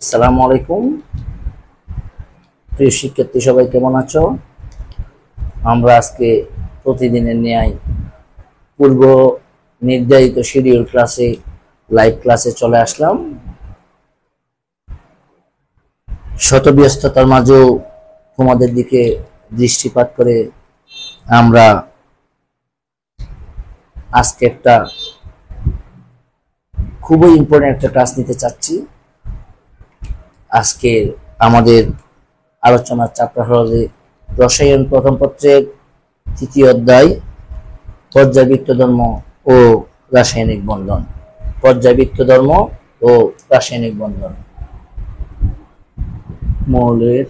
আসসালামু আলাইকুম প্রিয় শিক্ষার্থী, সবাই কেমন আছো? আমরা আজকে প্রতিদিনের ন্যায় পূর্ব নির্ধারিত শিডিউল ক্লাসে লাইভ ক্লাসে চলে আসলাম। শত ব্যস্ততার মাঝেও তোমাদের দিকে দৃষ্টিপাত করে আমরা আজকে একটা খুবই ইম্পর্টেন্ট একটা ক্লাস নিতে চাচ্ছি। আজকে আমাদের আলোচনার চ্যাপ্টার হলো যে রসায়ন প্রথম পত্রের তৃতীয় অধ্যায় পর্যায়বৃত্ত ধর্ম ও রাসায়নিক বন্ধন। পর্যায়বৃত্ত ধর্ম ও রাসায়নিক বন্ধন। মৌলের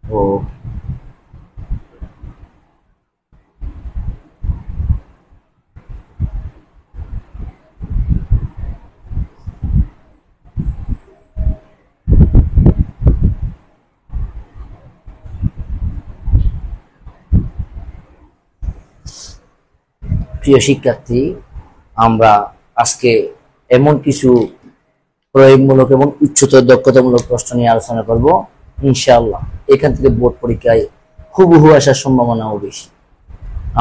ও প্রিয় শিক্ষার্থী, আমরা আজকে এমন কিছু প্রয়োগমূলক এবং উচ্চতর দক্ষতামূলক প্রশ্ন নিয়ে আলোচনা করব ইনশাআল্লাহ। এখান থেকে বোর্ড পরীক্ষায় হুবহু আসার সম্ভাবনাও বেশি।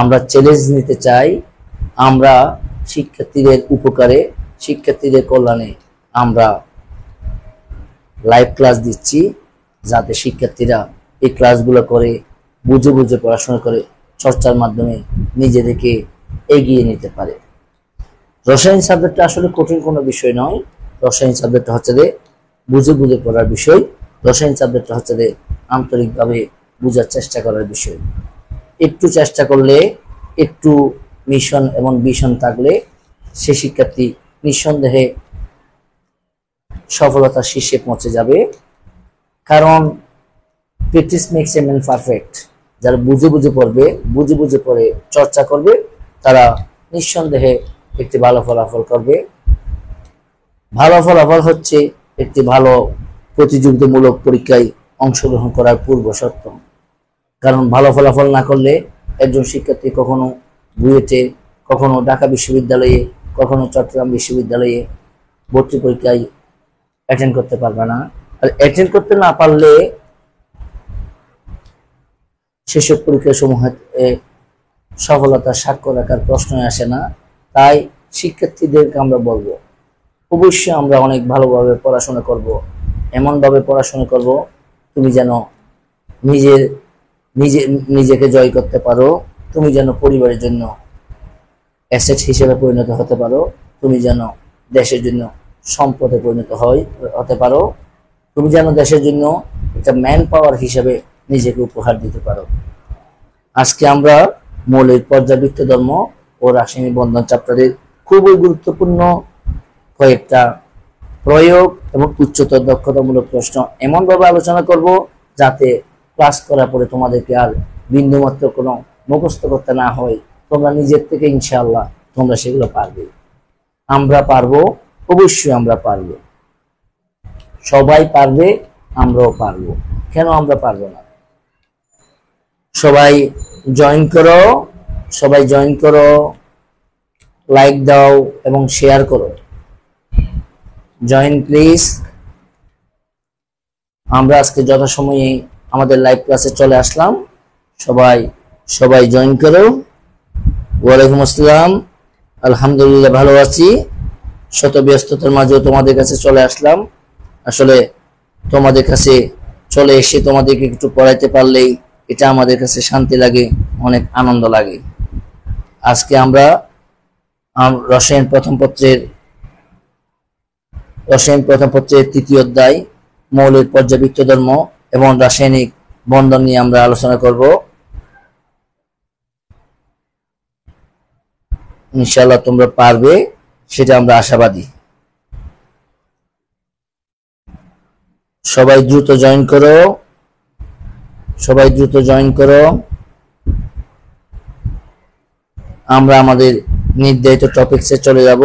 আমরা চ্যালেঞ্জ নিতে চাই। আমরা শিক্ষার্থীদের উপকারে, শিক্ষার্থীদের কল্যাণে আমরা লাইভ ক্লাস দিচ্ছি, যাতে শিক্ষার্থীরা এই ক্লাসগুলো করে বুঝে বুঝে পড়াশোনা করে চর্চার মাধ্যমে নিজেদেরকে এগিয়ে নিতে পারে। রসায়ন সাবজেক্টটা আসলে কঠিন কোনো বিষয় নয়। রসায়ন সাবজেক্টটা হচ্ছে যে বুঝে বুঝে পড়ার বিষয়। রসায়ন সাবজেক্টটা হচ্ছে যে আন্তরিকভাবে বোঝার চেষ্টা করার বিষয়। একটু চেষ্টা করলে, একটু মিশন এবং ভিশন থাকলে সে শিক্ষার্থী নিঃসন্দেহে সফলতার শীর্ষে পৌঁছে যাবে। কারণ practice makes a man perfect. যারা বুঝে বুঝে পড়বে, বুঝে বুঝে পড়ে চর্চা করবে, তারা নিঃসন্দেহে একটি ভালো ফলাফল করবে। ভালো ফলাফল হচ্ছে একটি ভালো প্রতিযোগিতামূলক পরীক্ষায় অংশগ্রহণ করার পূর্ব শর্ত। কারণ ভালো ফলাফল না করলে একজন শিক্ষার্থী কখনো বুয়েটে, কখনো ঢাকা বিশ্ববিদ্যালয়ে, কখনো চট্টগ্রাম বিশ্ববিদ্যালয়ে ভর্তি পরীক্ষায় অ্যাটেন্ড করতে পারবে না। আর অ্যাটেন্ড করতে না পারলে সেসব পরীক্ষা সমূহে সফলতার স্বাক্ষর রাখার প্রশ্নই আসে না। তাই শিক্ষার্থীদেরকে আমরা বলবো, অবশ্যই আমরা অনেক ভালোভাবে পড়াশোনা করব, এমনভাবে পড়াশোনা করব তুমি যেন নিজেকে জয় করতে পারো, তুমি যেন পরিবারের জন্য অ্যাসেট হিসেবে পরিণত হতে পারো, তুমি যেন দেশের জন্য সম্পদে পরিণত হতে পারো, তুমি যেন দেশের জন্য একটা ম্যান পাওয়ার হিসেবে নিজেকে উপহার দিতে পারো। আজকে আমরা মৌলের পর্যায়বৃত্ত ধর্ম ও রাসায়নিক বন্ধন চ্যাপ্টারের খুবই গুরুত্বপূর্ণ কয়েকটা প্রয়োগ এবং উচ্চতর দক্ষতামূলক প্রশ্ন এমনভাবে আলোচনা করব যাতে ক্লাস করার পরে তোমাদেরকে আর বিন্দুমাত্র কোনো মুখস্থ করতে না হয়। তোমরা নিজের থেকে ইনশাআল্লাহ তোমরা সেগুলো পারবে। আমরা পারবো, অবশ্যই আমরা পারবো। সবাই পারবে, আমরাও পারবো। কেন আমরা পারবো না? সবাই জয়েন করো, সবাই জয়েন করো, লাইক দাও এবং শেয়ার করো। Join please. আমরা আজকে যথাসময়ে আমাদের লাইভ ক্লাসে চলে আসলাম। সবাই জয়েন করো। ওয়ালাইকুম আসসালাম। আলহামদুলিল্লাহ ভালো আছি। শত ব্যস্ততার মাঝেও তোমাদের কাছে চলে আসলাম। আসলে তোমাদের কাছে চলে এসে তোমাদেরকে একটু পড়াইতে পারলেই এটা আমাদের কাছে শান্তি লাগে, অনেক আনন্দ লাগে। আজকে আমরা রসায়ন প্রথম পত্রের তৃতীয় অধ্যায় মৌলের পর্যায়বৃত্ত ধর্ম এবং রাসায়নিক বন্ধন নিয়ে আমরা আলোচনা করব। ইনশাআল্লাহ তোমরা পারবে, সেটা আমরা আশাবাদী। সবাই দ্রুত জয়েন করো, সবাই দ্রুত জয়েন করো। আমরা আমাদের নির্ধারিত টপিকসে চলে যাব।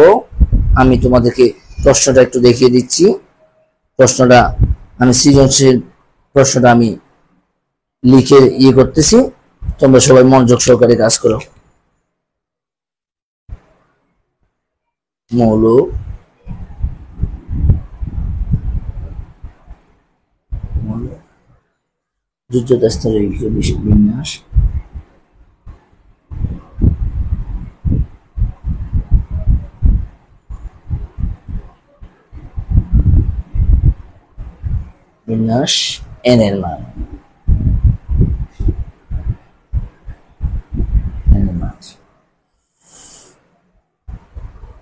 আমি তোমাদেরকে প্রশ্নটা একটু দেখিয়ে দিচ্ছি। প্রশ্নটা আমি সৃজনশীল প্রশ্নটা আমি লিখে করতেছি, তোমরা সবাই মনোযোগ সহকারে কাজ করো। মৌল যোজ্যতা স্তরের বিন্যাস, n এর মান,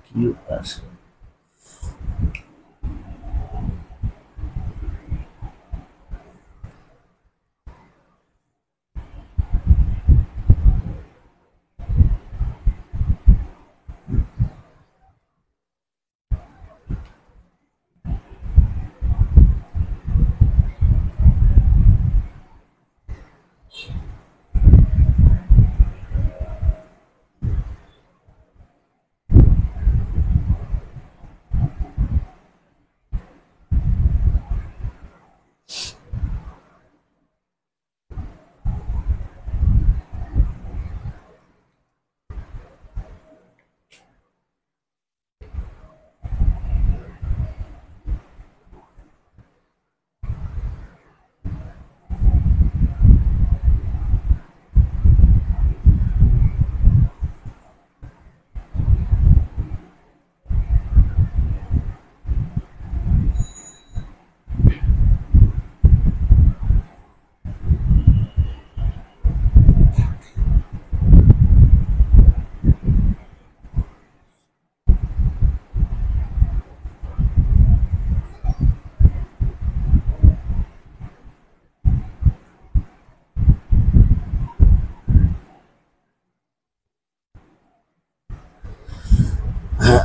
QR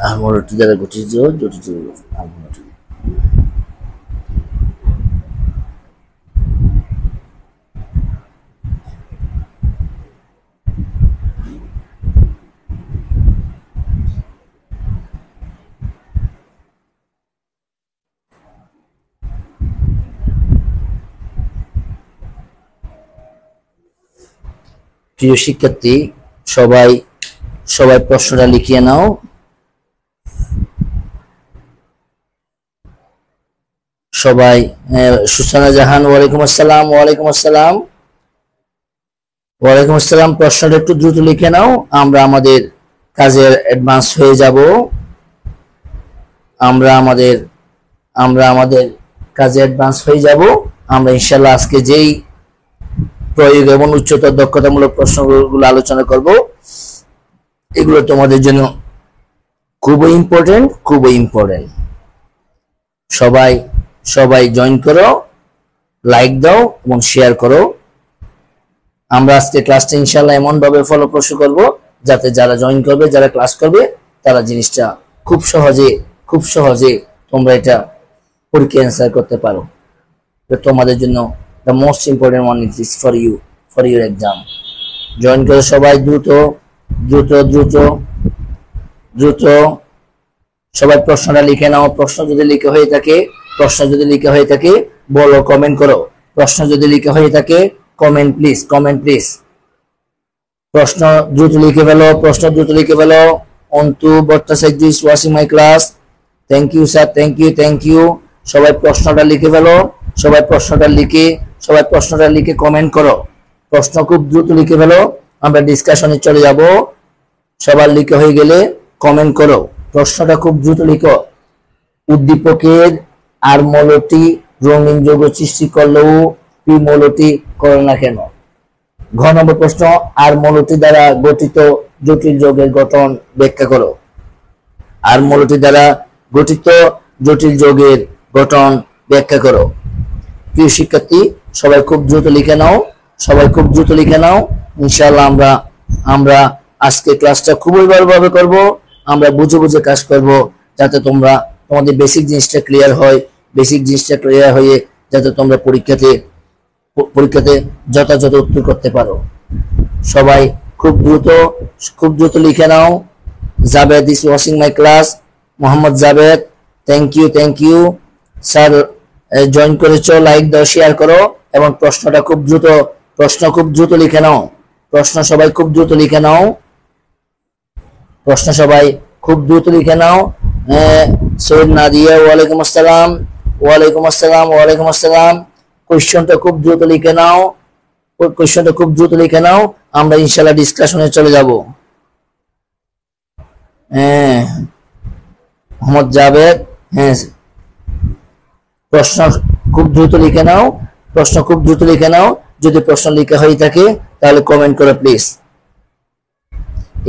আর্মোরটি দ্বারা গঠিত জটিল আর্মোরটি। প্রিয় শিক্ষার্থী, সবাই প্রশ্নটা লিখিয়ে নাও। সবাই সুসানা জাহান, ওয়ালাইকুম আসসালাম। ওয়ালাইকুম আসসালাম। ওয়ালাইকুম আসসালাম। প্রশ্নটা একটু দ্রুত লিখে নাও, আমরা আমাদের কাজের অ্যাডভান্স হয়ে যাব। আমরা আমাদের কাজে অ্যাডভান্স হয়ে যাব। আমরা ইনশাআল্লাহ আজকে যেই প্রয়োগ এবং উচ্চতর দক্ষতামূলক প্রশ্নগুলো আলোচনা করব, এগুলো তোমাদের জন্য খুবই ইম্পর্টেন্ট। সবাই জয়েন করো, লাইক দাও এবং শেয়ার করো। আমরা আজকে ক্লাসটা ইনশাআল্লাহ এমন ভাবে ফলপ্রসূ করব যাতে যারা জয়েন করবে, যারা ক্লাস করবে, তারা জিনিসটা খুব সহজে তোমরা এটা পরীক্ষা অ্যান্সার করতে পারো। তোমাদের জন্য the most important one is for your exam. Join করো সবাই, দ্রুত সবাই প্রশ্নটা লিখে নাও। প্রশ্ন যদি লিখে হয়ে থাকে বলো, কমেন্ট করো। প্রশ্ন যদি লিখে হয়ে থাকে কমেন্ট প্লিজ। প্রশ্ন দ্রুত লিখে ফেলো। Antu Bhattacharya is watching my class. Thank you sir, thank you. সবাই প্রশ্নটা লিখে ফেলো। সবাই প্রশ্নটা লিখে কমেন্ট করো। প্রশ্ন খুব দ্রুত লিখে ফেলো, আমরা ডিসকাশনে চলে যাব। সবার লিখে হয়ে গেলে কমেন্ট করো। প্রশ্নটা খুব দ্রুত লিখো। উদ্দীপকের আর মৌলটি রঙিন যৌগ সৃষ্টি করলেও পি মৌলটি করে না কেন? ঘ নম্বর প্রশ্ন, আর মৌলটি দ্বারা গঠিত জটিল যৌগের গঠন ব্যাখ্যা করো। আর মৌলটি দ্বারা গঠিত জটিল যৌগের গঠন ব্যাখ্যা করো। প্রিয় শিক্ষার্থী, সবাই খুব দ্রুত লিখে নাও। ইনশাআল্লাহ আমরা আজকে ক্লাসটা খুবই ভালোভাবে করব। আমরা বুঝে কাজ করব যাতে তোমাদের বেসিক জিনিসটা ক্লিয়ার হয়। হয়ে যাতে তোমরা পরীক্ষাতে যথাযথ উত্তর করতে পারো। সবাই খুব দ্রুত লিখে নাও। Javed is watching my class. Mohammad Javed, thank you sir. Join করেছো, লাইক দাও, শেয়ার করো এবং প্রশ্নটা খুব দ্রুত প্রশ্ন খুব দ্রুত লিখে নাও, প্রশ্ন সবাই খুব দ্রুত লিখে নাও, প্রশ্ন সবাই খুব দ্রুত লিখে নাও। সৈয়দ নাদিয়া, ওয়ালাইকুম আসসালাম, ওয়ালাইকুম আসসালাম, ওয়ালাইকুম আসসালাম। কোশ্চেনটা খুব দ্রুত লিখে নাও, কোশ্চেনটা খুব দ্রুত লিখে নাও, আমরা ইনশাআল্লাহ ডিসকাশনে চলে যাব। মোহাম্মদ জাভেদ, প্রশ্ন খুব দ্রুত লিখে নাও, প্রশ্ন খুব দ্রুত লিখে নাও। যদি প্রশ্ন লিখা হয়ে থাকে তাহলে কমেন্ট করো প্লিজ।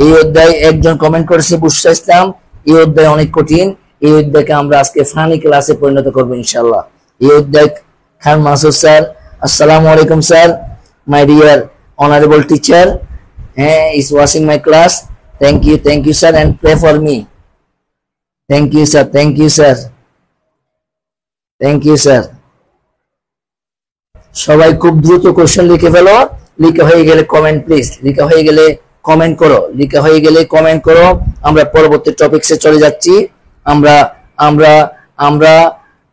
এই অধ্যায় একজন কমেন্ট করেছে বুশরা ইসলাম, এই অধ্যায় অনেক কঠিন, এই অধ্যায়কে আমরা আজকে ফানি ক্লাসে পরিণত করবো ইনশাআল্লাহ। এই অধ্যায় খান মাসুদ স্যার, আসসালামু আলাইকুম sir, my dear honourable teacher, is watching my class. Thank you sir, and pray for me. Thank you sir, thank you sir, thank you sir. সবাই খুব দ্রুত কোশ্চেন লিখে ফেলো, লিখা হয়ে গেলে কমেন্ট প্লিজ, লিখা হয়ে গেলে কমেন্ট করো, লিখা হয়ে গেলে কমেন্ট করো। আমরা পরবর্তী টপিকসে চলে যাচ্ছি, আমরা আমরা আমরা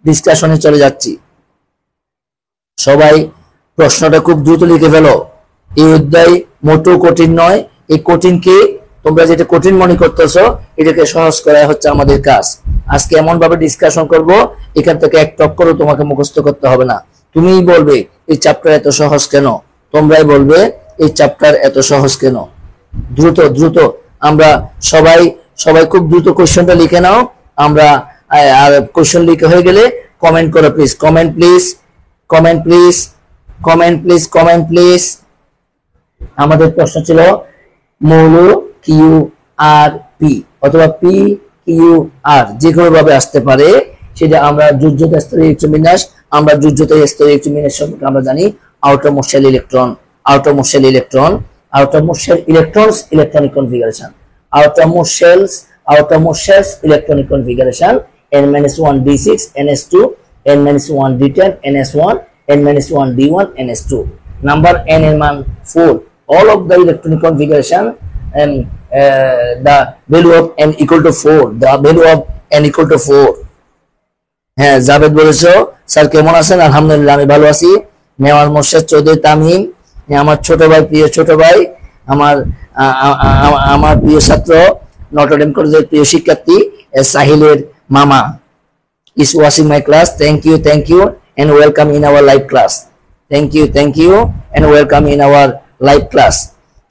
ডিসকাশনে চলে যাচ্ছি। সবাই প্রশ্নটা খুব দ্রুত লিখে ফেলো। এই অধ্যায় মোটেও কঠিন নয়, এই কঠিনকে তোমরা যেটা কঠিন মনে করতেছো এটাকে সহজ করা হচ্ছে আমাদের কাজ। আজকে এমন ভাবে ডিসকাশন করব, এখান থেকে এক টক্করও তোমাকে মুখস্থ করতে হবে না। তুমিই বলবে এই চ্যাপ্টার এত সহজ কেন, তোমরাই বলবে এই চ্যাপ্টার এত সহজ কেন। দ্রুত দ্রুত আমরা সবাই সবাই খুব দ্রুত কোশ্চেনটা লিখে নাও। আমরা আর কোশ্চেন লিখে হয়ে গেলে কমেন্ট করো please, comment please, comment please, comment please, comment please. আমাদের প্রশ্ন ছিল মৌল কিউ আর পি অথবা পি কিউ আর, যে কোনো ভাবে আসতে পারে সেটা আমরা যোজ্যতা স্তরীয় ইলেকট্রন বিন্যাস, আমরা যোজ্যতা স্তরীয় ইলেকট্রন বিন্যাস সম্পর্কে আমরা জানি। outermost shell electron, outermost shell electron, outermost shell electrons electronic configuration, outermost shells electronic configuration, n-1 d6 ns2, n-1 d10 ns1, n-1 d1 ns2, number n এর মান 4, all of the electronic configuration and the value of n equal to 4, the value of n equal to 4. হ্যাঁ জাভেদ বলেছো sir কেমন আছেন? আলহামদুলিল্লাহ আমি ভালো আছি। নেওয়াজ মোর্শেদ চৌধুরী তামিম, আমার ছোট ভাই, প্রিয় ছোট ভাই, আমার প্রিয় ছাত্র, নটরডেম কলেজের প্রিয় শিক্ষার্থী সাহিলের মামা, is watching my class. Thank you and welcome in our live class. Thank you and welcome in our live class.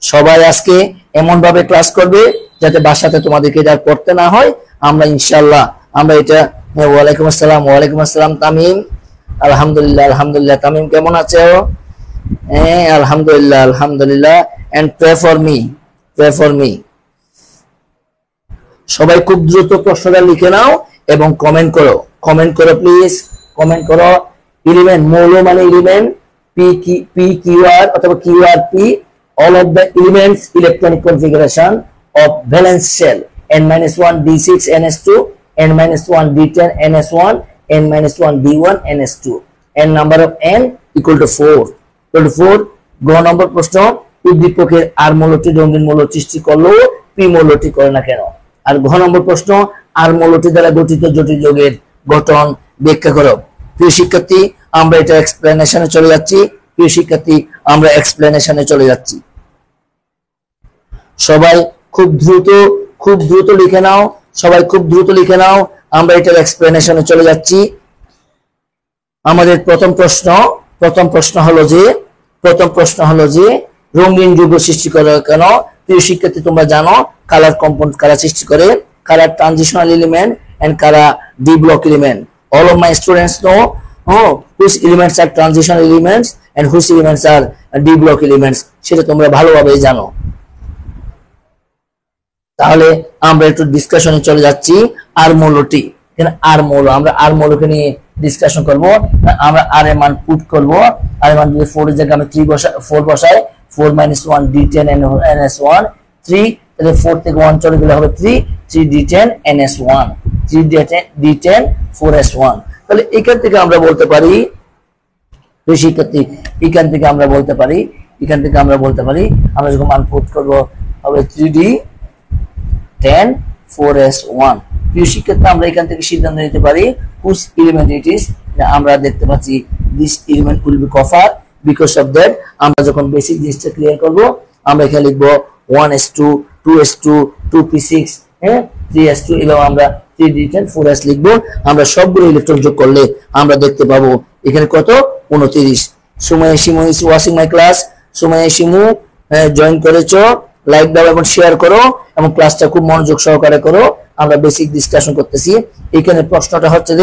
সবাই আজকে এমন ভাবে ক্লাস করবে যাতে বাসাতে তোমাদেরকে এটা পড়তে না হয়। আমরা ইনশাআল্লাহ আমরা এটা। ওয়ালাইকুম আসসালাম তামিম, আলহামদুলিল্লাহ আলহামদুলিল্লাহ। তামিম কেমন আছো? আলহামদুলিল্লাহ আলহামদুলিল্লাহ। and pray for me. সবাই খুব দ্রুত প্রশ্নটা লিখে নাও এবং কমেন্ট করো প্লিজ, কমেন্ট করো। এলিমেন্ট, মৌল মানে এলিমেন্ট, পি কিউ আর অথবা Q R P, all of the elements electronic configuration of valence shell, n-1 d6 ns2, n-1 d10 ns1, n-1 d1 ns2, and number of n equal to 4. গ নম্বর প্রশ্ন, উদ্দীপকের আর মৌলটি রঙিন মৌল সৃষ্টি করলো P মৌলটি করে না কেন? আর ঘ নম্বর প্রশ্ন, আর মৌলটি দ্বারা গঠিত জটিল যৌগের গঠন ব্যাখ্যা করো। প্রিয় শিক্ষার্থী আমরা এটা এক্সপ্লেনেশনে চলে যাচ্ছি। সবাই খুব দ্রুত লিখে নাও, সবাই খুব দ্রুত লিখে নাও, আমরা এটার এক্সপ্লেনেশনে চলে যাচ্ছি। আমাদের প্রথম প্রশ্ন হলো যে রঙিন যৌগ সৃষ্টি করে কেন? প্রিয় শিক্ষার্থী তোমরা জানো কালার কম্পাউন্ড কারা সৃষ্টি করে, কালার ট্রানজিশনাল এলিমেন্ট এন্ড কারা D block element. all of my students know which elements are transitional elements and which elements are d block elements, সেটা তোমরা ভালোভাবেই জানো। তাহলে আমরা একটু ডিসকাশনে চলে যাচ্ছি। আর মৌলটি, আর মৌল, আমরা আর মৌলকে নিয়ে ডিসকাশন করব। আমরা আর এর মান পুট করব, আর এর মান যদি 4 এর জায়গায় আমি 4 বসাই, 4 - 1 d10 ns1 3, তাহলে 4 থেকে 1 চলে গেলে হবে 3 d10 ns1, 3 d10 4s1। তাহলে এখান থেকে আমরা বলতে পারি, এখান থেকে আমরা বলতে পারি আমরা যখন মান পুট করব হবে 3d10 4s1। প্রিয় শিক্ষার্থী আমরা এখান থেকে সিদ্ধান্ত নিতে পারি which element it is। আমরা দেখতে পাচ্ছি this element will be copper, because of that আমরা যখন বেসিক জিনিসটা ক্লিয়ার করব আমরা এখানে লিখবো 1s2 2s2 2p6 হ্যাঁ 3s2 এবং আমরা 3d10 4s লিখবো। আমরা সবগুলো ইলেকট্রন যোগ করলে আমরা দেখতে পাবো এখানে কত 29। Sumaiya Shimu is watching my class. Sumaiya Shimu join করেছো, লাইক দাও এবং শেয়ার করো এবং ক্লাসটা খুব মনোযোগ সহকারে করো। আমরা বেসিক ডিসকাশন করতেছি। এখানে প্রশ্নটা হচ্ছে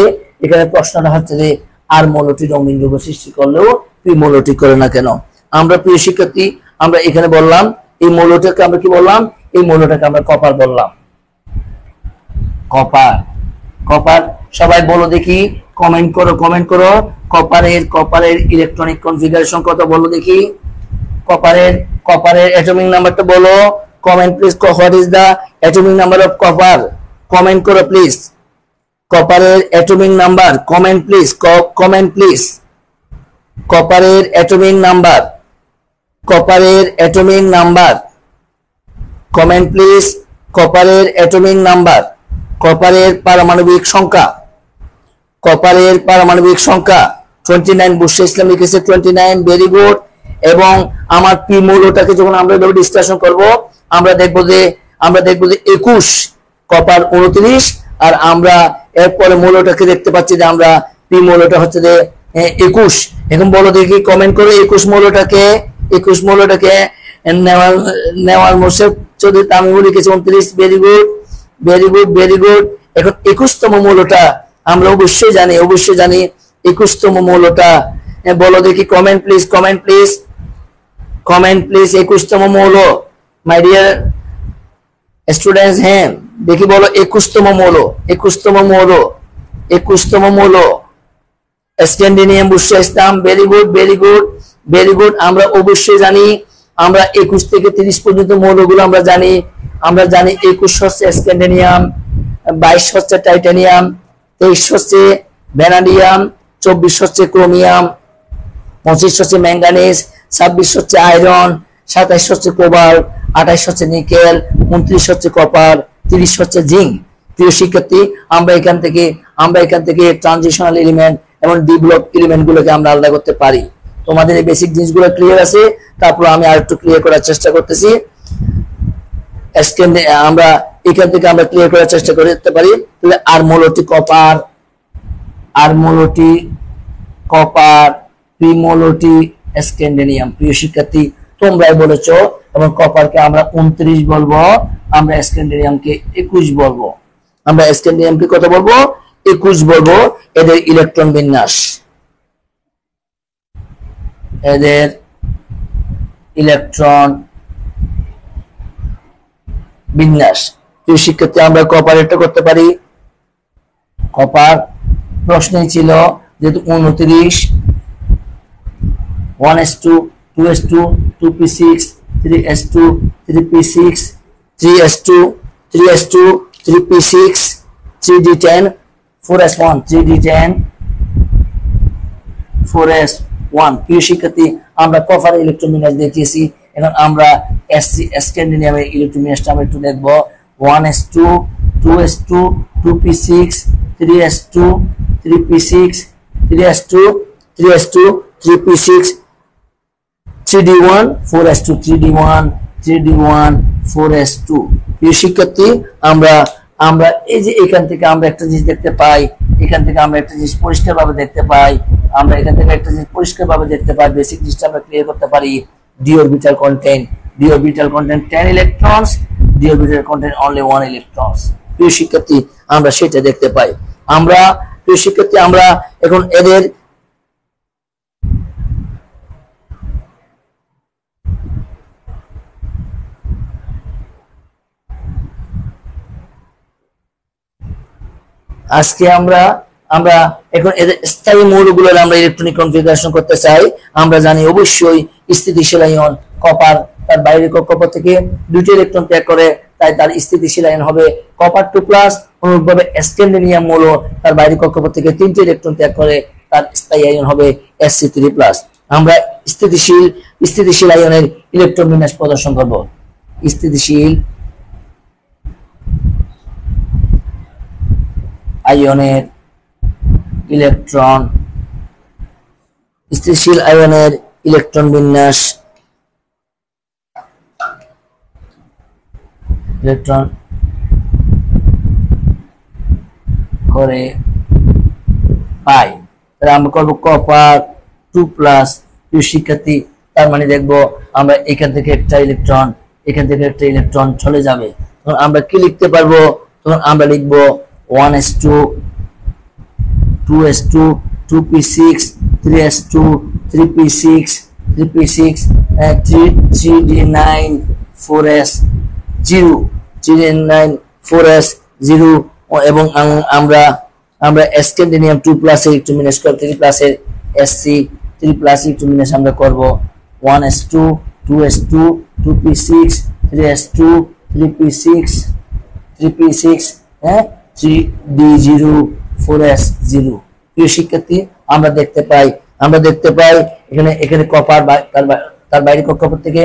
যে আর মৌলটি রঙিন যৌগ সৃষ্টি করলেও পি মৌলটি করে না কেন? আমরা প্রিয় শিক্ষার্থী আমরা এখানে বললাম এই মৌলটাকে আমরা কি বললাম? এই মৌলটাকে আমরা কপার বললাম। কপার সবাই বলো দেখি, কমেন্ট করো। কপারের ইলেকট্রনিক কনফিগারেশন কত বলো দেখি। কপারের অ্যাটমিক নাম্বারটা বলো। Comment please, what is the atomic number of copper? Comment করো প্লিজ। কপারের অ্যাটমিক নাম্বার, কমেন্ট প্লিজ। কপারের অ্যাটমিক নাম্বার, কমেন্ট প্লিজ। কপারের অ্যাটমিক নাম্বার, কপারের পারমাণবিক সংখ্যা, 29। বুশরা ইসলাম লিখেছে 29, ভেরি গুড। এবং আমার পি মৌলটাকে যখন আমরা ডিসকাশন করব আমরা দেখবো যে 21, কপার 29, আর আমরা এরপরে মৌলটাকে দেখতে পাচ্ছি যে আমরা পি মৌলটা হচ্ছে যে 21। এখন বলো দেখি, কমেন্ট করো 21 মৌলটাকে নেওয়ার মোর্শেদ চৌধুরী তামিমুল লিখেছে 29, ভেরি গুড। এখন 21তম মৌলটা আমরা অবশ্যই জানি 21তম মৌলটা বলো দেখি। কমেন্ট প্লিজ 21তম মৌল মাই ডিয়ার স্টুডেন্টস। হ্যাঁ দেখি বলো 21তম মৌল স্ক্যান্ডিনিয়াম। বুশরা ইসলাম, ভেরি গুড। আমরা অবশ্যই জানি আমরা 21 থেকে 30 পর্যন্ত মৌলগুলো আমরা জানি 21 হচ্ছে স্ক্যান্ডিনিয়াম, 22 হচ্ছে টাইটানিয়াম, 23 হচ্ছে ভ্যানাডিয়াম, 24 হচ্ছে ক্রোমিয়াম, 25 হচ্ছে ম্যাঙ্গানিজ, 26 হচ্ছে আয়রন, 27 হচ্ছে কোবাল্ট, 28 হচ্ছে নিকেল, 29 হচ্ছে কপার, 30 হচ্ছে জিঙ্ক। প্রিয় শিক্ষার্থী আমরা এখান থেকে ট্রানজিশনাল এলিমেন্ট এবং ডেভেলপ এলিমেন্ট গুলোকে আমরা আলাদা করতে পারি। তোমাদের এই বেসিক জিনিসগুলো ক্লিয়ার আছে? তারপর আমি আরেকটু ক্লিয়ার করার চেষ্টা করতেছি। আমরা এখান থেকে আমরা ক্লিয়ার করার চেষ্টা করতে পারি। তাহলে আর মৌলটি কপার, পি মৌলটি স্ক্যান্ডিনিয়াম। প্রিয় শিক্ষার্থী তোমরাই বলেছো, এবং কপারকে আমরা 29 বলবো, আমরা স্ক্যান্ডিনিয়ামকে 21 বলবো। আমরা স্ক্যান্ডিনিয়ামকে কত বলবো? 21 বলবো। এদের ইলেকট্রন বিন্যাস, প্রিয় শিক্ষার্থী আমরা কপারেরটা করতে পারি। কপার প্রশ্নই ছিল যেহেতু 29, 1s2 2s2 2p6 3s2 3p6 3s2 3p6 3d10 4s1 3d10 4s1। প্রিয় শিক্ষার্থী আমরা কপারের ইলেকট্রন বিন্যাস দেখিয়েছি। এখন আমরা স্ক্যান্ডিনিয়ামের ইলেকট্রন বিন্যাসটা আমরা একটু দেখবো। 1s2 2s2 2p6 3s2 3p6 3s2 3p6 3d1 4s2 3d1 4s2। প্রিয় শিক্ষার্থী আমরা এই যে এখান থেকে আমরা একটা জিনিস দেখতে পাই, পরিষ্কারভাবে দেখতে পাই। বেসিক জিনিসটা আমরা ক্লিয়ার করতে পারি। d orbital contain 10 electrons, d orbital contain only 1 electrons। প্রিয় শিক্ষার্থী আমরা সেটা দেখতে পাই। প্রিয় শিক্ষার্থী আমরা এখন এদের আজকে আমরা এখন এদের স্থায়ী মৌলগুলোর আমরা ইলেকট্রনিক কনফিগারেশন করতে চাই। আমরা জানি অবশ্যই স্থিতিশীল আয়ন কপার তার বাইরের কক্ষপথ থেকে 2টি ইলেকট্রন ত্যাগ করে, তাই তার স্থিতিশীল আয়ন হবে কপার 2+। অনুরূপভাবে স্ক্যান্ডিনিয়াম মৌল তার বাইরের কক্ষপথ থেকে 3টি ইলেকট্রন ত্যাগ করে, তার স্থায়ী আয়ন হবে Sc3+। আমরা স্থিতিশীল আয়নের ইলেকট্রন বিন্যাস প্রদর্শন করব। স্থিতিশীল আয়নের ইলেকট্রন বিন্যাস ইলেকট্রন করে পাই, তাহলে আমরা করবো কপার 2+। প্রিয় শিক্ষার্থী, তার মানে দেখবো আমরা এখান থেকে একটা ইলেকট্রন চলে যাবে। তখন আমরা কি লিখতে পারবো? তখন আমরা লিখবো 1s2 2s2 2p6 3s2 3p6 3d9 4s0 3d9 4s0 এবং আমরা স্ক্যান্ডিনিয়াম 2+ এর একটু মিনাস করব 3+ এর sc 3+ একটু মিনাস আমরা করব 1s2 2s2 2p6 3s2 3p6 3d0 4s0। প্রিয় শিক্ষার্থী, আমরা দেখতে পাই এখানে কপার তার বাইরে কক্ষপথ থেকে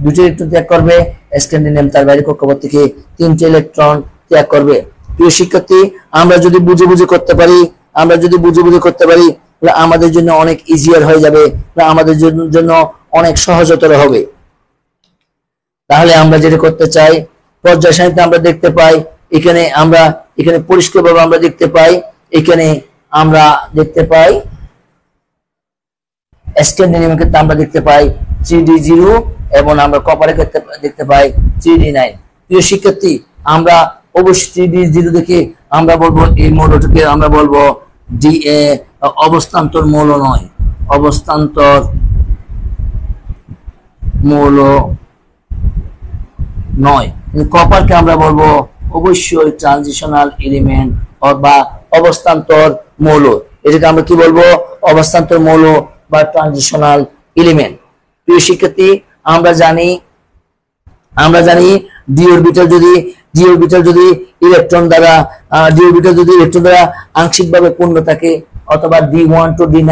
2টি ইলেকট্রন ত্যাগ করবে, স্ক্যান্ডিনিয়াম তার বাইরে কক্ষপথ থেকে 3টি ইলেকট্রন ত্যাগ করবে। প্রিয় শিক্ষার্থী, আমরা যদি বুঝে বুঝে করতে পারি তাহলে আমাদের জন্য অনেক ইজিয়ার হয়ে যাবে, আমাদের জন্য অনেক সহজতর হবে। তাহলে আমরা যেটা করতে চাই, পর্যায় সারণীতে আমরা দেখতে পাই এখানে পরিষ্কারভাবে আমরা দেখতে পাই স্ক্যান্ডিনিয়ামের ক্ষেত্রে আমরা দেখতে পাই 3d0 এবং আমরা কপারের ক্ষেত্রে দেখতে পাই 3d9। প্রিয় শিক্ষার্থী, আমরা অবশ্যই 3d0 দেখে আমরা বলবো এই মৌলটাকে আমরা বলবো অবস্থান্তর মৌল নয়। কপারকে আমরা বলবো অবশ্যই ট্রানজিশনাল এলিমেন্ট বা অবস্থান্তর মৌল। এটাকে আমরা কি বলবো? অবস্থান্তর মৌল বা ট্রানজিশনাল এলিমেন্ট। প্রিয় শিক্ষার্থী, আমরা জানি ডি অরবিটাল যদি ইলেকট্রন দ্বারা আংশিকভাবে পূর্ণ থাকে অথবা d1 to d9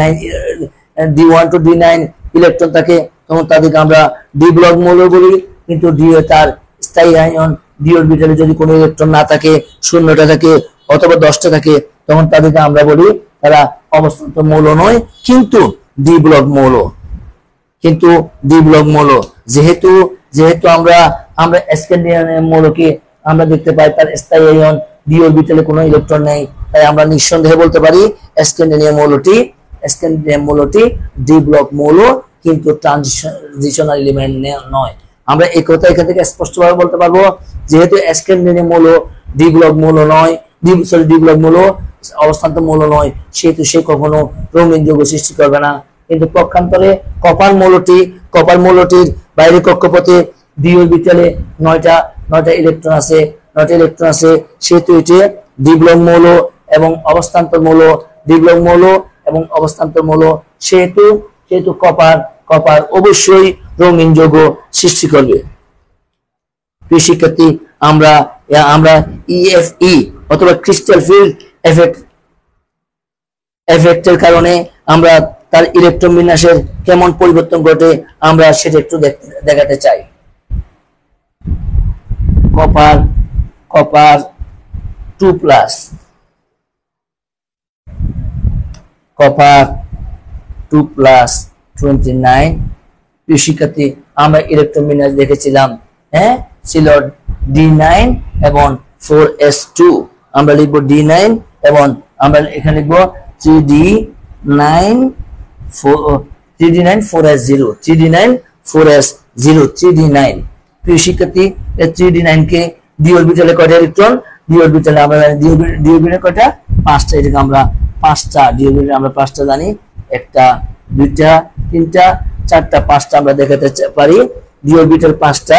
ইলেকট্রন থাকে, তখন তাদেরকে আমরা ডি ব্লক মৌল বলি। কিন্তু তার স্থায়ী আয়ন ডি অরবিটালে যদি কোনো ইলেকট্রন না থাকে, শূন্যটা থাকে অথবা 10টা থাকে, তখন তাদেরকে আমরা বলি তারা অবস্থান্তর মৌল নয়, কিন্তু ডি ব্লক মৌল। যেহেতু আমরা স্ক্যান্ডিনিয়াম মৌলকে আমরা দেখতে পাই তার স্থায়ী আয়ন ডি অরবিটালে কোনো ইলেকট্রন নেই, তাই আমরা নিঃসন্দেহে বলতে পারি স্ক্যান্ডিনিয়াম মৌলটি ডি ব্লক মৌল, কিন্তু ট্রানজিশনাল এলিমেন্ট নয়। আমরা এই কথা এখান থেকে স্পষ্টভাবে বলতে পারবো, যেহেতু স্ক্যান্ডিনিয়াম মৌল ডি ব্লক মৌল অবস্থান্তর মৌল নয়, সেহেতু সে কখনো রঙিন যৌগ সৃষ্টি করবে না। কিন্তু পক্ষান্তরে কপার মৌলটির বাইরে কক্ষপথে ডি অরবিটালে 9টা ইলেকট্রন আছে, সেহেতু এটি ডি ব্লক মৌল এবং অবস্থান্তর মৌল, সেহেতু কপার অবশ্যই রঙিন যৌগ সৃষ্টি করবে। প্রিয় শিক্ষার্থী, আমরা EFE অথবা ক্রিস্টাল ফিল্ড এফেক্টের কারণে আমরা তার ইলেকট্রন বিন্যাসের কেমন পরিবর্তন ঘটে আমরা সেটা একটু দেখাতে চাই। Copper 2+, copper 2+29। প্রিয় শিক্ষার্থী, আমরা ইলেকট্রন বিন্যাস দেখেছিলাম, ছিল d9 এবং 4s2। আমরা লিখবো d9 এবং আমরা এখানে লিখবো 3d9 4s0 3d9। প্রিয় শিক্ষার্থী, 3d9 কে ডি অরবিটালে কয়টা ইলেকট্রন? ডি অরবিটালে আমরা জানি ডি অরবিটালে কয়টা? 5টা। এটাকে আমরা 5টা ডি অরবিটালে আমরা 5টা জানি, 1টা 2টা 3টা 4টা 5টা আমরা দেখাতে পারি। ডি অরবিটাল 5টা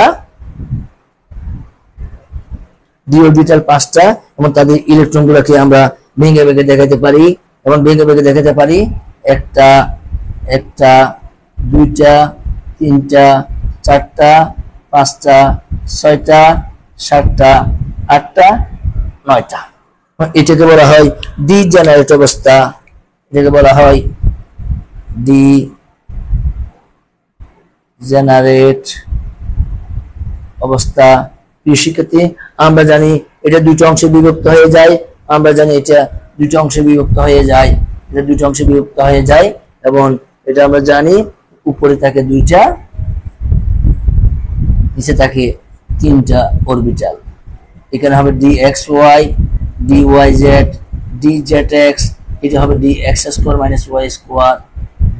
এবং তাদের ইলেকট্রন গুলোকে আমরা ভেঙে দেখাতে পারি 1টা 2টা 3টা 4টা 5টা 6টা 7টা 8টা 9টা। এটাকে বলা হয় ডিজেনারেট অবস্থা, এটাকে বলা হয় ডিজেনারেট অবস্থা। প্রিয় শিক্ষার্থী, আমরা জানি এটা দুটো অংশে বিভক্ত হয়ে যায়, এবং এটা আমরা জানি উপরে থাকে দুইটা, নিচে থাকে তিনটা অরবিটাল। এখানে হবে dxy, dyz, dzx, এটা হবে dx square minus y square,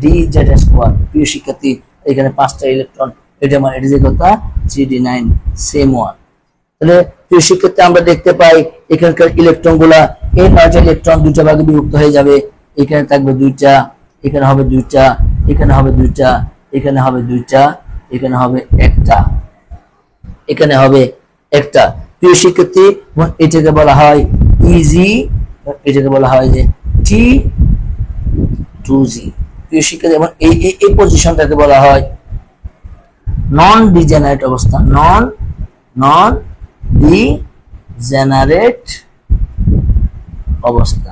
dz square. প্রিয় শিক্ষার্থী, এখানে 5টা ইলেকট্রন, এটা মানে এটা যে কথা 3d9 সেম ওয়ান। তাহলে প্রিয় শিক্ষার্থী, আমরা দেখতে পাই এখানকার ইলেকট্রন গুলা এই 9টা ইলেকট্রন দুইটা ভাগে বিভক্ত হয়ে যাবে। এখানে থাকবে দুইটা, এখানে হবে দুইটা, এখানে হবে দুইটা, এখানে হবে দুইটা, এখানে হবে একটা, এখানে হবে একটা। প্রিয় শিক্ষার্থী, এটাকে বলা হয় ইজি, এটাকে বলা হয় যে T2G। প্রিয় শিক্ষার্থী, এবং এই পজিশনটাকে বলা হয় নন ডিজেনারেট অবস্থা, নন ডিজেনারেট অবস্থা।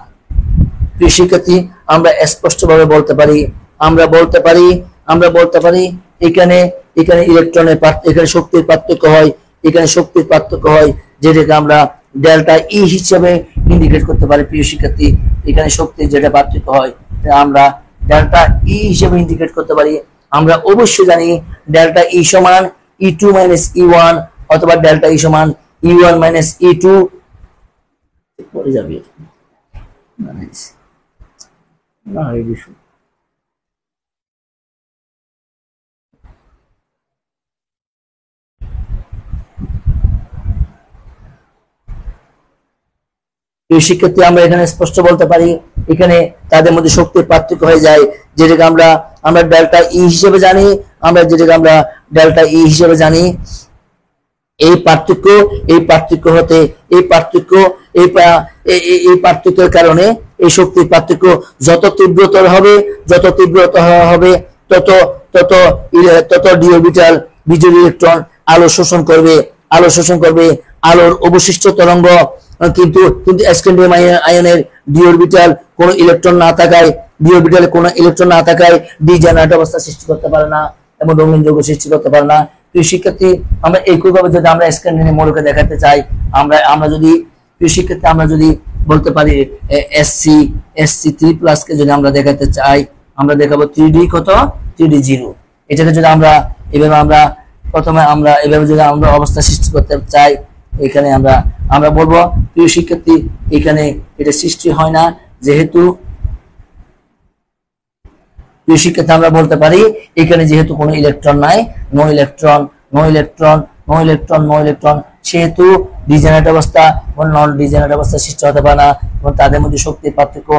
প্রিয় শিক্ষার্থী, আমরা স্পষ্টভাবে বলতে পারি, আমরা বলতে পারি এখানে ইলেকট্রনের এখানে শক্তির পার্থক্য হয়, এখানে শক্তির পার্থক্য হয়, যেটাকে আমরা ডেল্টা ই হিসেবে ইন্ডিকেট করতে পারি। প্রিয় শিক্ষার্থী, এখানে শক্তির যেটা পার্থক্য হয় আমরা ডেল্টা ই হিসেবে ইন্ডিকেট করতে পারি। আমরা অবশ্যই জানি ডেল্টা ই সমান E2 মাইনাস E1 অথবা ডেল্টা ই সমান E1 মাইনাস E2 পড়ে যাবে না এই বিষয়। শিক্ষার্থী, আমরা এখানে স্পষ্ট বলতে পারি এখানে তাদের মধ্যে শক্তির পার্থক্য হয়ে যায়, যেটাকে আমরা ডেল্টা ই হিসেবে জানি, এই পার্থক্যের কারণে এই শক্তির পার্থক্য যত তীব্রতর হবে তত ডি অরবিটাল বিজোড় ইলেকট্রন আলো শোষণ করবে, আলোর অবশিষ্ট তরঙ্গ। কিন্তু স্ক্যান্ডিয়াম আয়নের ডি অরবিটাল কোনো ইলেকট্রন না থাকায় ডিজেনারেট অবস্থা সৃষ্টি করতে পারে না এবং রঙিন যৌগ সৃষ্টি করতে পারে না। প্রিয় শিক্ষার্থী, আমরা একইভাবে যদি আমরা স্ক্যান্ডিয়াম মৌলকে দেখাতে চাই, আমরা যদি বলতে পারি Sc3+ কে যদি আমরা দেখাতে চাই, আমরা দেখাবো 3d কত 3d0। এটাকে যদি আমরা এভাবে যদি আমরা অবস্থা সৃষ্টি করতে চাই, এখানে আমরা বলবো প্রিয় শিক্ষার্থী, এখানে এটা সৃষ্টি হয় না, যেহেতু প্রিয় শিক্ষার্থী আমরা বলতে পারি এখানে যেহেতু কোনো ইলেকট্রন নাই, নো ইলেকট্রন, সেহেতু ডিজেনারেট অবস্থা এবং নন ডিজেনারেট অবস্থা সৃষ্টি হতে পারে না এবং তাদের মধ্যে শক্তির পার্থক্য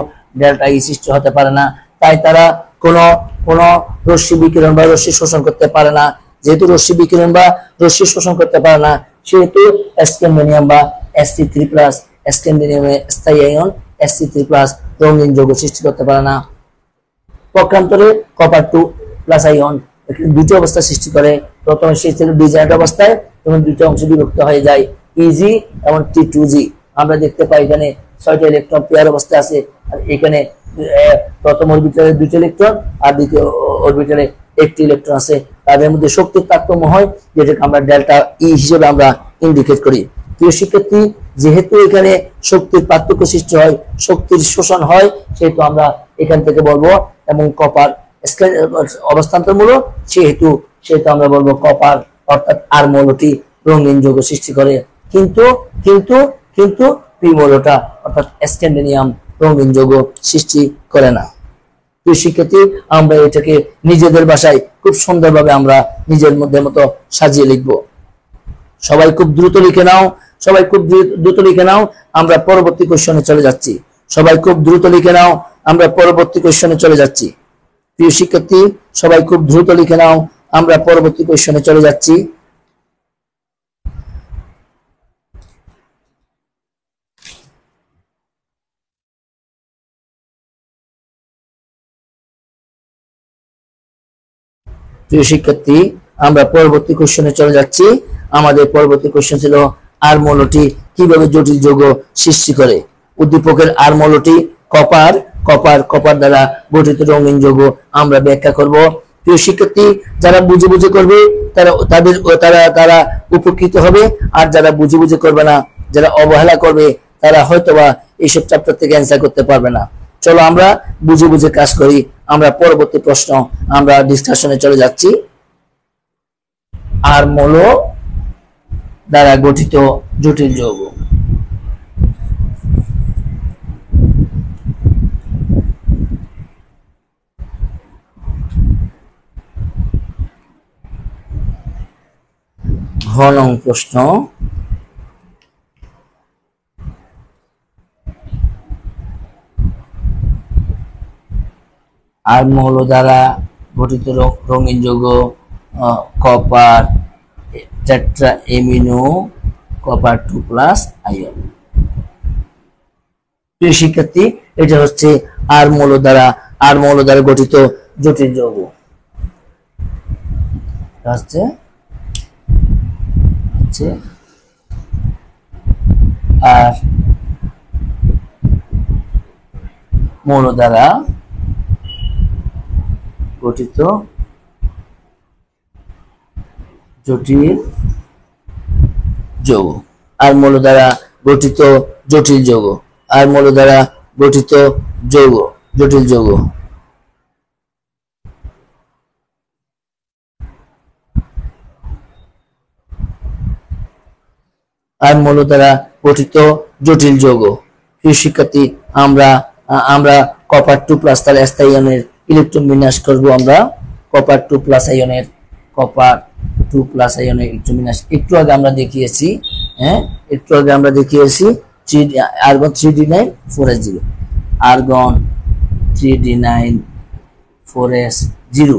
ডেল্টা ই সৃষ্টি হতে পারে না। তাই তারা কোনো রশ্মি বিকিরণ বা রশ্মি শোষণ করতে পারে না। যেহেতু রশ্মি বিকিরণ বা রশ্মি শোষণ করতে পারে না, সেহেতু স্ক্যান্ডিয়াম বা Sc3+, স্ক্যান্ডিয়ামে স্থায়ী আয়ন Sc3+ রঙিন যৌগ সৃষ্টি করতে পারে না। পক্ষান্তরে কপার 2+ আয়ন দুটি অবস্থা সৃষ্টি করে। প্রথমে সে ছিল ডিজেনারেট অবস্থায় এবং দুটো অংশ বিভক্ত হয়ে যায়, ইজি এবং T2G। আমরা দেখতে পাই এখানে 6টা ইলেকট্রন পেয়ার অবস্থায় আছে, আর এখানে প্রথম অরবিটালে 2টা ইলেকট্রন আর দ্বিতীয় অরবিটালে 1টি ইলেকট্রন আছে। তাদের মধ্যে শক্তির তারতম্য হয়, যেটাকে আমরা ডেল্টা ই হিসেবে আমরা ইন্ডিকেট করি। প্রিয় শিক্ষার্থী, যেহেতু এখানে শক্তির পার্থক্য সৃষ্টি হয়, শক্তির শোষণ হয়, সেহেতু আমরা এখান থেকে বলবো, এবং কপার অবস্থান্তরমূলক, সেহেতু আমরা বলবো কপার অর্থাৎ আর মৌলটি রঙিন যৌগ সৃষ্টি করে। কিন্তু পি মৌলটা অর্থাৎ স্ক্যান্ডিয়াম রঙিন যৌগ সৃষ্টি করে না। প্রিয় শিক্ষার্থী, আমরা এটাকে নিজেদের ভাষায় খুব সুন্দরভাবে আমরা নিজের মতো সাজিয়ে লিখব। সবাই খুব দ্রুত লিখে নাও, আমরা পরবর্তী কোশ্চেনে চলে যাচ্ছি। প্রিয় শিক্ষার্থী, সবাই খুব দ্রুত লিখে নাও, আমরা পরবর্তী কোশ্চেনে চলে যাচ্ছি। প্রিয় শিক্ষার্থী, আমরা পরবর্তী কোশ্চেনে চলে যাচ্ছি। আমাদের পরবর্তী কোশ্চেন ছিল আর মৌলটি কিভাবে জটিল যৌগ সৃষ্টি করে। উদ্দীপকের আর মৌলটি কপার দ্বারা গঠিত রঙিন যৌগ আমরা ব্যাখ্যা করব। প্রিয় শিক্ষার্থী, যারা বুঝে করবে তারা উপকৃত হবে, আর যারা বুঝে করবে না, যারা অবহেলা করবে, তারা হয়তোবা এইসব চ্যাপ্টার থেকে অ্যান্সার করতে পারবে না। চলো আমরা বুঝে কাজ করি। আমরা পরবর্তী প্রশ্ন আমরা ডিসকাশনে চলে যাচ্ছি। আর মৌল দ্বারা গঠিত জটিল যৌগ। ঘ নং প্রশ্ন, আর মৌল দ্বারা গঠিত রঙিন যৌগ copper tetra amino copper 2+ ion. প্রিয় শিক্ষার্থী, এটা হচ্ছে আর মৌল দ্বারা গঠিত জটিল যৌগ। আর মৌল দ্বারা গঠিত জটিল যৌগ। আর মৌল দ্বারা গঠিত জটিল যৌগ। আর মৌল দ্বারা গঠিত জটিল যৌগ। আর মৌল দ্বারা গঠিত জটিল যৌগ। প্রিয় শিক্ষার্থী, আমরা কপার 2+ তার স্থায়ী আয়নের ইলেকট্রন বিন্যাস করব। আমরা কপার 2+ আয়নের ইলেকট্রন বিন্যাস একটু আগে আমরা দেখিয়েছি। Argon 3d9 4s0, argon 3d9 4s0।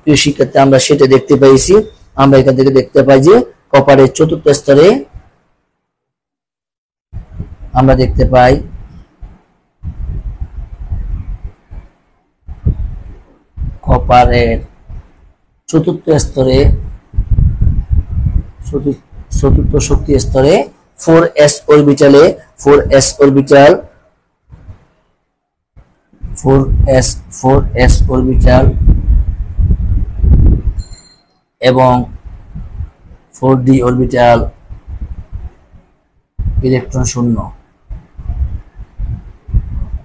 প্রিয় শিক্ষার্থী, আমরা সেটা দেখতে পাইছি। আমরা এখান থেকে দেখতে পাই যে কপারের চতুর্থ স্তরে আমরা দেখতে পাই কপারের চতুর্থ শক্তি স্তরে 4s অরবিটাল এবং 4d অরবিটাল ইলেকট্রন শূন্য।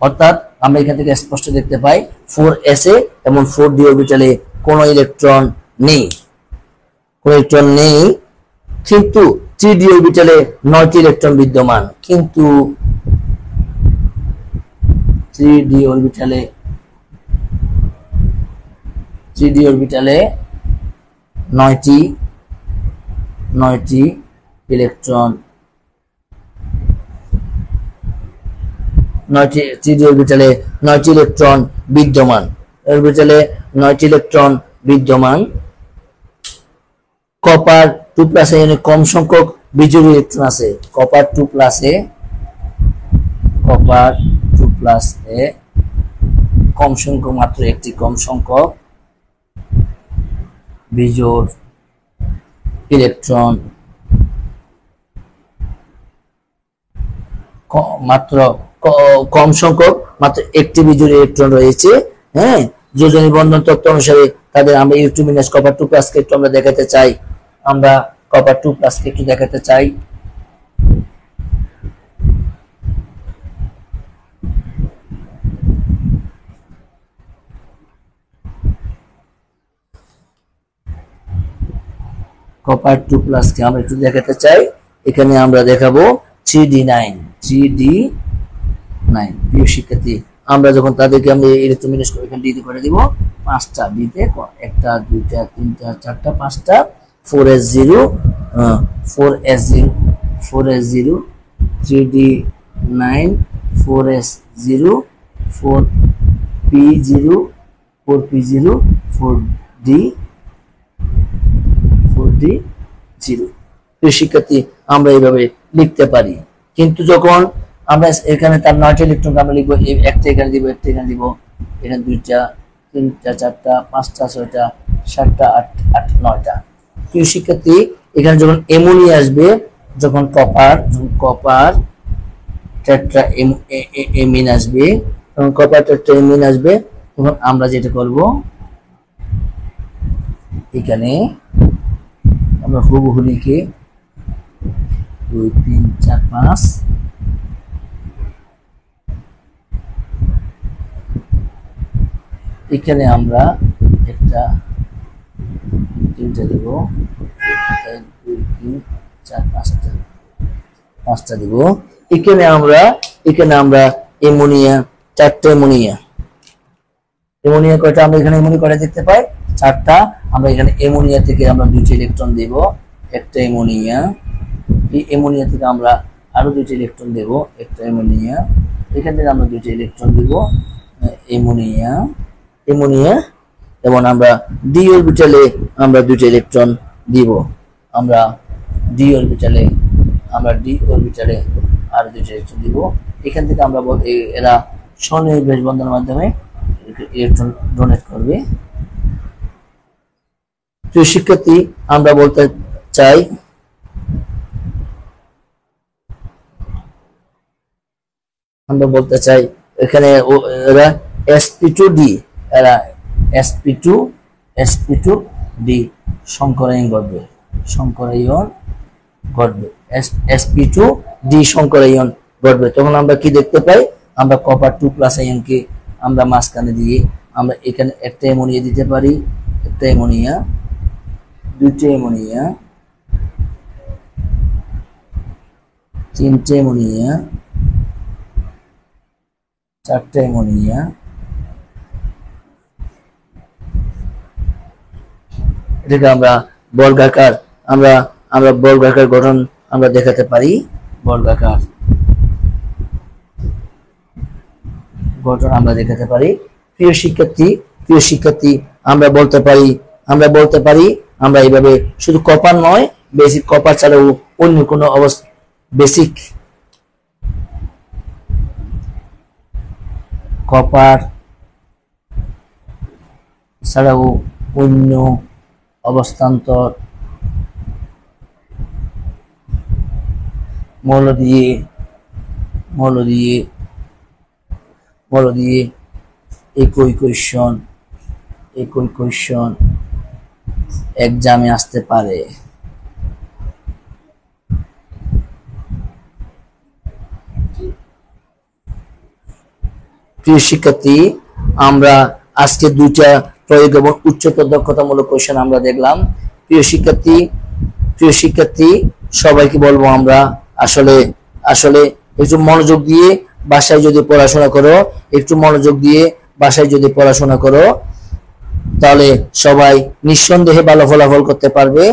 অর্থাৎ আমরা এখান থেকে স্পষ্ট দেখতে পাই 4s এ এবং 4d অরবিটালে কোনো ইলেকট্রন নেই, কিন্তু 3d অরবিটালে 9টি ইলেকট্রন বিদ্যমান। কিন্তু 3d অরবিটালে 9টি ইলেকট্রন 3d অরবিটালে 9টি ইলেকট্রন বিদ্যমান। কপার 2+ আয়নে কম সংখ্যক বিজোড় ইলেকট্রন আছে। কপার 2+ এ কম সংখ্যক, মাত্র একটি কম সংখ্যক বিজোড় ইলেকট্রন, মাত্র একটি বিজোড় ইলেকট্রন রয়েছে। হ্যাঁ, যোজনী বন্ধন তত্ত্ব অনুসারে তাদের আমরা ইলেকট্রন বিন্যাস কপার 2+ কে একটু আমরা দেখাতে চাই। কপার 2+ কে আমরা একটু দেখাতে চাই। এখানে আমরা দেখাবো 3d9। প্রিয় শিক্ষার্থী, আমরা যখন তাদেরকে আমরা ইলেকট্রন বিন্যাস করে এখানে ডিতে করে দিব 5টা, ডিতে 1টা 2টা 3টা 4টা 5টা 4s0 3d9 4s0 4p0 4d0। প্রিয় শিক্ষার্থী, আমরা এইভাবে লিখতে পারি। কিন্তু যখন আমরা এখানে তার 9টি ইলেকট্রন আমরা লিখবো, একটা এখানে দিব, একটা এখানে দিব, এখানে 2টা 3টা 4টা 5টা 6টা 7টা 8 9টা। প্রিয় শিক্ষার্থী, এখানে যখন অ্যামোনিয়া আসবে, যখন কপার টেট্রা এমিন আসবে, তখন আমরা যেটা করব, এখানে আমরা হুবহু লিখে 2 3 4 5 4 এখানে আমরা একটা তিনটা দেব, 1 2 3 4 5টা দেব। এখানে আমরা অ্যামোনিয়া, 4টা অ্যামোনিয়া কয়টা আমরা এখানে অ্যামোনিয়া কয়টা দেখতে পাই? 4টা। আমরা এখানে অ্যামোনিয়া থেকে আমরা 2টা ইলেকট্রন দেব, একটা অ্যামোনিয়া। এই অ্যামোনিয়া থেকে আমরা আরো 2টা ইলেকট্রন দেব, একটা অ্যামোনিয়া। এখান থেকে আমরা 2টা ইলেকট্রন দেব, অ্যামোনিয়া। এবং আমরা ডি অরবিটালে আমরা 2টা ইলেকট্রন দিব। আমরা ডি অরবিটালে আর 2টা ইলেকট্রন দিব। এখান থেকে আমরা এরা স্বনির্বাচ বন্ধনের মাধ্যমে ইলেকট্রন ডোনেট করবে। প্রিয় শিক্ষার্থী, আমরা বলতে চাই এখানে এরা sp2d, এরা sp2d সংকরায়ন ঘটবে, sp2d সংকরায়ন ঘটবে। তখন আমরা কি দেখতে পাই? আমরা কপার 2+ আয়নকে আমরা মাঝখানে দিয়ে আমরা এখানে একটা অ্যামোনিয়া দিতে পারি, একটা অ্যামোনিয়া, 2টা অ্যামোনিয়া, 3টে অ্যামোনিয়া, 4টে অ্যামোনিয়া। এটাকে আমরা বর্গাকার গঠন আমরা দেখাতে পারি, বর্গাকার গঠন আমরা দেখাতে পারি। প্রিয় শিক্ষার্থী, আমরা বলতে পারি আমরা এইভাবে শুধু কপার নয়, বেসিক কপার ছাড়াও অন্য কোনো বেসিক কপার ছাড়াও অন্য অবস্থান্তর মৌল দিয়ে একই কোয়েশ্চন এক্সামে আসতে পারে। প্রিয় শিক্ষার্থী, আমরা আজকে 2টা প্রয়োগ এবং উচ্চতর দক্ষতামূলক কোয়েশ্চেন আমরা দেখলাম। প্রিয় শিক্ষার্থী, সবাইকে বলবো আমরা আসলে একটু মনোযোগ দিয়ে বাসায় যদি পড়াশোনা করো, তাহলে সবাই নিঃসন্দেহে ভালো ফলাফল করতে পারবে।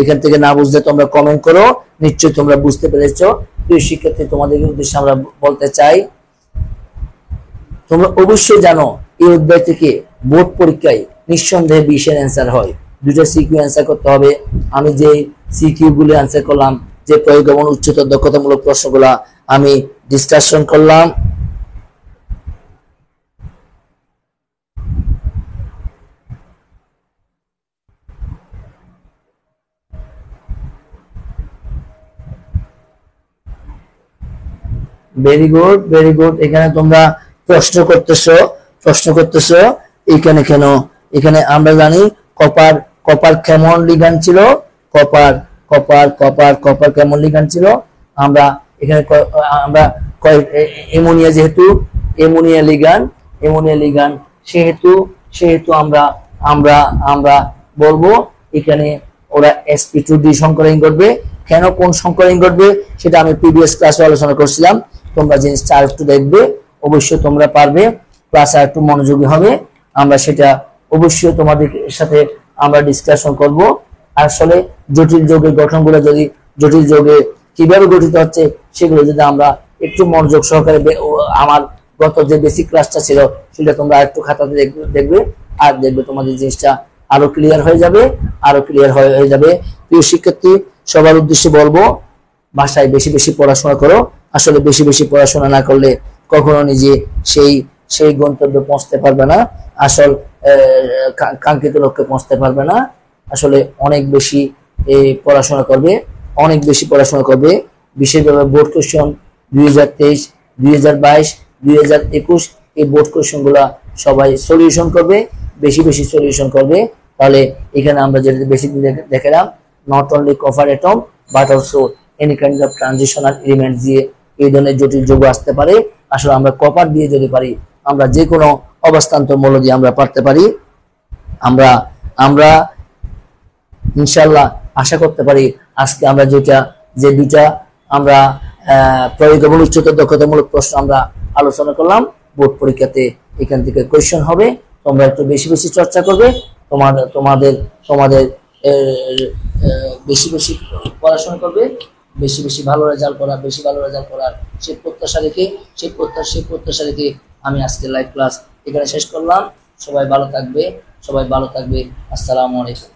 এখান থেকে না বুঝলে তোমরা কমেন্ট করো, নিশ্চয়ই তোমরা বুঝতে পেরেছো। প্রিয় শিক্ষার্থী, তোমাদের উদ্দেশ্যে আমরা বলতে চাই, তোমরা অবশ্যই জানো এই অধ্যায় থেকে বোর্ড পরীক্ষায় নিঃসন্দেহে 20-এর অ্যান্সার হয়। 2টা সিকিউ অ্যান্সার করতে হবে। আমি যে সিকিউ গুলো অ্যান্সার করলাম, যে প্রয়োগ এবং উচ্চতর দক্ষতামূলক প্রশ্নগুলো আমি ডিসকাশন করলাম, ভেরি গুড। এখানে তোমরা প্রশ্ন করতেছো এখানে আমরা জানি কপার কেমন লিগ্যান্ড ছিল, কপার কেমন লিগ্যান্ড ছিল। আমরা এখানে অ্যামোনিয়া, যেহেতু অ্যামোনিয়া লিগ্যান্ড সেহেতু আমরা বলবো এখানে ওরা sp2d সংকরায়ন করবে। কেন, কোন সংকরায়ন করবে সেটা আমি প্রিভিয়াস ক্লাসে আলোচনা করছিলাম। তোমরা জিনিসটা আরেকটু দেখবে, অবশ্যই তোমরা পারবে। ক্লাস আরেকটু মনোযোগী হবে, আমরা সেটা অবশ্যই তোমাদের সাথে আমরা ডিসকাশন করব। আসলে জটিল যৌগের গঠনগুলো জটিল যৌগে কিভাবে গঠিত হচ্ছে সেগুলো যদি আমরা একটু মনোযোগ সহকারে, আমার গত যে বেসিক ক্লাসটা ছিল সেটা তোমরা আরেকটু খাতাতে দেখবে, আর দেখবে তোমাদের জিনিসটা আরো ক্লিয়ার হয়ে যাবে। প্রিয় শিক্ষার্থী, সবার উদ্দেশ্যে বলবো, বাসায় বেশি পড়াশোনা করো। আসলে বেশি পড়াশোনা না করলে কখনো নিজে সেই গন্তব্যে পৌঁছতে পারবে না, আসল কাঙ্ক্ষিত লক্ষ্যে পৌঁছতে পারবে না। আসলে অনেক বেশি পড়াশোনা করবে। বিশেষভাবে বোর্ড কোশ্চেন 2023, 2022, 2021 এই বোর্ড কোশ্চেন গুলা সবাই সলিউশন করবে, বেশি সলিউশন করবে। তাহলে এখানে আমরা যেটা বেসিক দেখলাম, not only copper atom but also any kind of transitional element দিয়ে এই ধরনের জটিল যৌগ আসতে পারে। আসলে আমরা কপার দিয়ে যদি পারি, আমরা যে কোনো অবস্থান্তর মূল্য দিয়ে আমরা পারতে পারি। আমরা আমরা ইনশাল্লাহ আশা করতে পারি আজকে আমরা যে দুইটা আমরা প্রয়োগমূলক উচ্চতর দক্ষতামূলক প্রশ্ন আমরা আলোচনা করলাম, বোর্ড পরীক্ষাতে এখান থেকে কোয়েশ্চেন হবে। তোমরা একটু বেশি বেশি চর্চা করবে, তোমাদের তোমাদের বেশি বেশি পড়াশোনা করবে, বেশি বেশি ভালো রেজাল্ট করার সেই প্রত্যাশা রেখে আমি আজকে লাইভ ক্লাস এখানে শেষ করলাম। সবাই ভালো থাকবে। আসসালামু আলাইকুম।